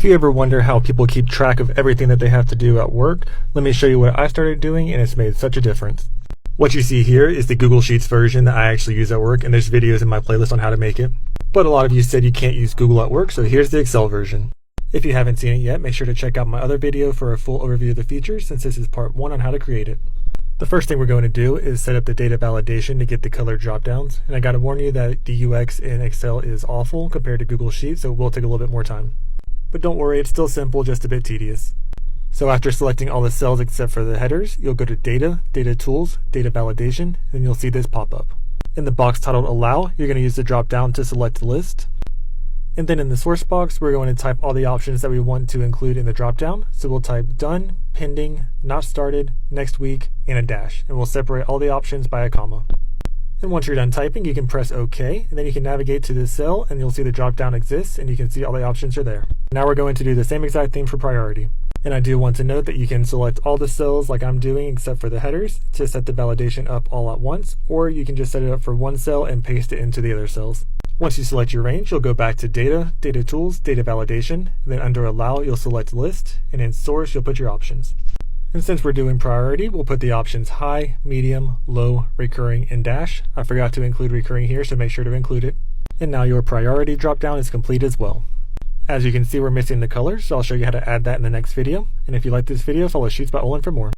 If you ever wonder how people keep track of everything that they have to do at work, let me show you what I started doing, and it's made such a difference. What you see here is the Google Sheets version that I actually use at work, and there's videos in my playlist on how to make it. But a lot of you said you can't use Google at work, so here's the Excel version. If you haven't seen it yet, make sure to check out my other video for a full overview of the features, since this is part 1 on how to create it. The first thing we're going to do is set up the data validation to get the color dropdowns, and I gotta warn you that the UX in Excel is awful compared to Google Sheets, so it will take a little bit more time. But don't worry, it's still simple, just a bit tedious. So after selecting all the cells except for the headers, you'll go to Data, Data Tools, Data Validation, and you'll see this pop up. In the box titled Allow, you're going to use the drop down to select the list. And then in the source box, we're going to type all the options that we want to include in the drop down. So we'll type Done, Pending, Not Started, Next Week, and a dash. And we'll separate all the options by a comma. And once you're done typing, you can press OK, and then you can navigate to this cell, and you'll see the drop down exists, and you can see all the options are there. Now we're going to do the same exact thing for priority. And I do want to note that you can select all the cells like I'm doing except for the headers to set the validation up all at once, or you can just set it up for one cell and paste it into the other cells. Once you select your range, you'll go back to Data, Data Tools, Data Validation, and then under Allow, you'll select List, and in Source, you'll put your options. And since we're doing priority, we'll put the options High, Medium, Low, Recurring, and Dash. I forgot to include Recurring here, so make sure to include it. And now your priority dropdown is complete as well. As you can see, we're missing the colors, so I'll show you how to add that in the next video. And if you like this video, follow Shoots by Olin for more.